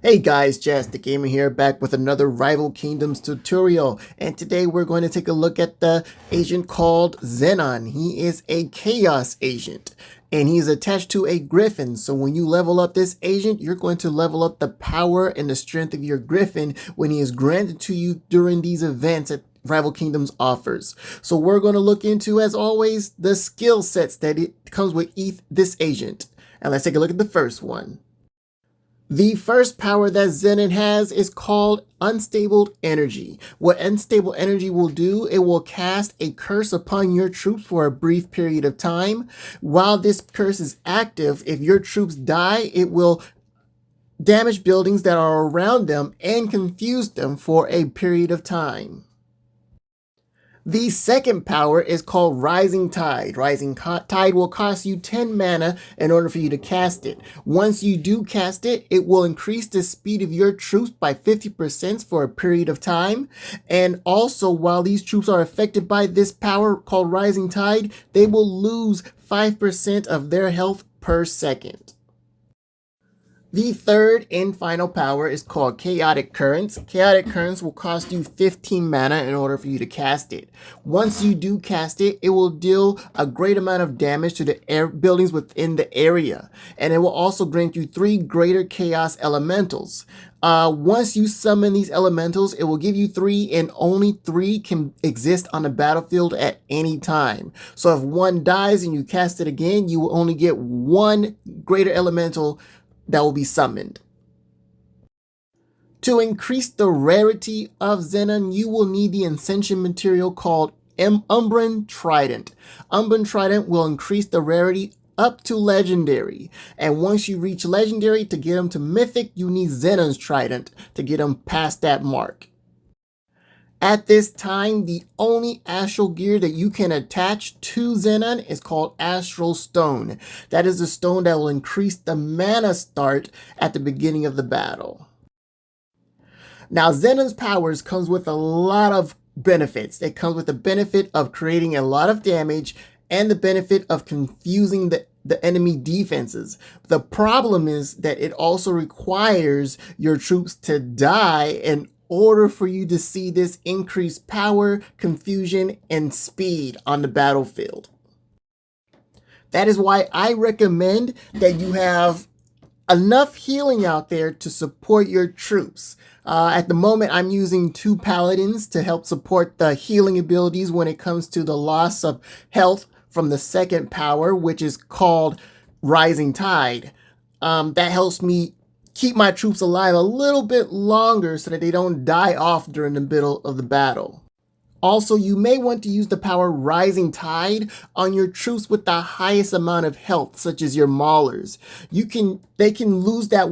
Hey guys, Jazz the Gamer here, back with another Rival Kingdoms tutorial, and today we're going to take a look at the agent called Xenon. He is a Chaos agent, and he's attached to a Griffin, so when you level up this agent, you're going to level up the power and the strength of your Griffin when he is granted to you during these events that Rival Kingdoms offers. So we're going to look into, as always, the skill sets that it comes with this agent. And let's take a look at the first one. The first power that Xenon has is called Unstable Energy. What Unstable Energy will do, it will cast a curse upon your troops for a brief period of time. While this curse is active, if your troops die, it will damage buildings that are around them and confuse them for a period of time. The second power is called Rising Tide. Rising Tide will cost you 10 mana in order for you to cast it. Once you do cast it, it will increase the speed of your troops by 50% for a period of time. And also, while these troops are affected by this power called Rising Tide, they will lose 5% of their health per second. The third and final power is called Chaotic Currents. Chaotic Currents will cost you 15 mana in order for you to cast it. Once you do cast it, it will deal a great amount of damage to the buildings within the area. And it will also grant you 3 greater Chaos Elementals. Once you summon these elementals, it will give you 3, and only 3 can exist on the battlefield at any time. So if one dies and you cast it again, you will only get 1 greater elemental that will be summoned. To increase the rarity of Xenon, you will need the Ascension material called Umbran Trident. Umbran Trident will increase the rarity up to Legendary. And once you reach Legendary, to get them to Mythic, you need Xenon's Trident to get them past that mark. At this time, the only astral gear that you can attach to Xenon is called Astral Stone. That is the stone that will increase the mana start at the beginning of the battle. Now, Xenon's powers comes with a lot of benefits. It comes with the benefit of creating a lot of damage and the benefit of confusing the enemy defenses. The problem is that it also requires your troops to die in order for you to see this increased power, confusion, and speed on the battlefield. That is why I recommend that you have enough healing out there to support your troops. At the moment, I'm using 2 paladins to help support the healing abilities when it comes to the loss of health from the second power, which is called Rising Tide. That helps me keep my troops alive a little bit longer so that they don't die off during the middle of the battle. Also, you may want to use the power Rising Tide on your troops with the highest amount of health, such as your Maulers. They can lose that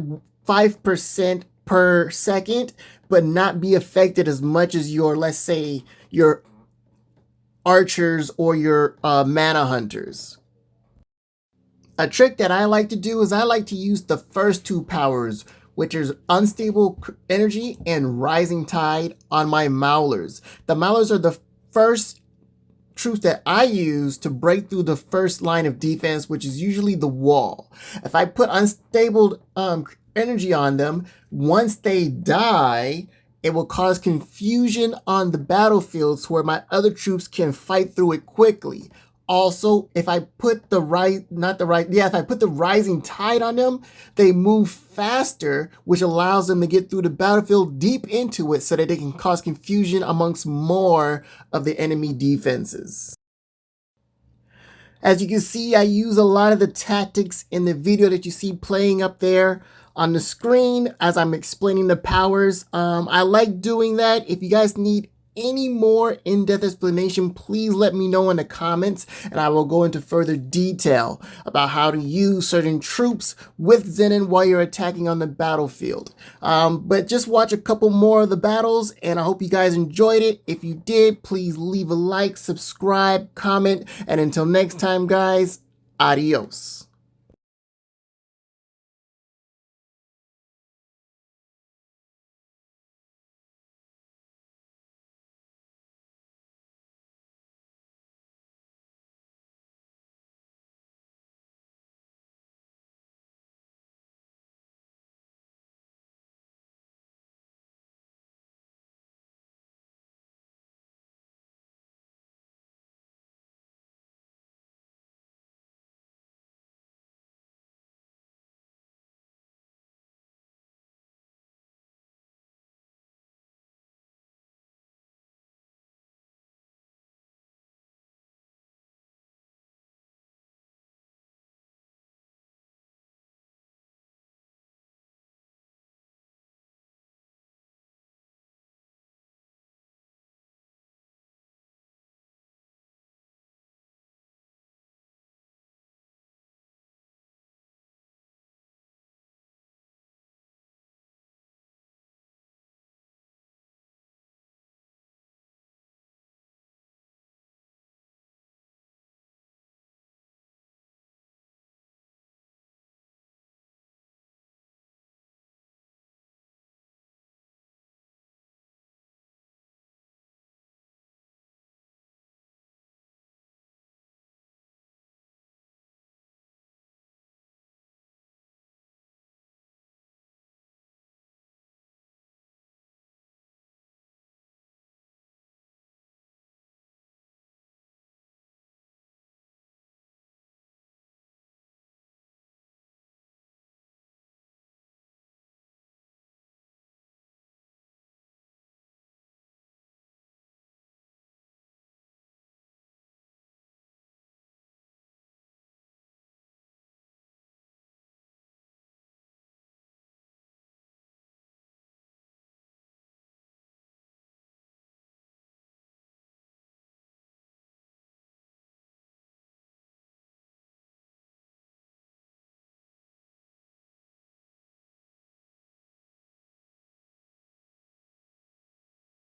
5% per second, but not be affected as much as your, let's say, your archers or your mana hunters. A trick that I like to do is I like to use the first 2 powers, which is Unstable Energy and Rising Tide, on my Maulers. The Maulers are the first troops that I use to break through the first line of defense, which is usually the wall. If I put Unstable Energy on them, once they die, it will cause confusion on the battlefields where my other troops can fight through it quickly. Also, if I put the Rising Tide on them, they move faster, which allows them to get through the battlefield deep into it so that they can cause confusion amongst more of the enemy defenses. As you can see, I use a lot of the tactics in the video that you see playing up there on the screen as I'm explaining the powers. I like doing that. If you guys need any more in-depth explanation, please let me know in the comments, and I will go into further detail about how to use certain troops with Xenon while you're attacking on the battlefield. But just watch a couple more of the battles, and I hope you guys enjoyed it. If you did, please leave a like, subscribe, comment, and until next time, guys, adios.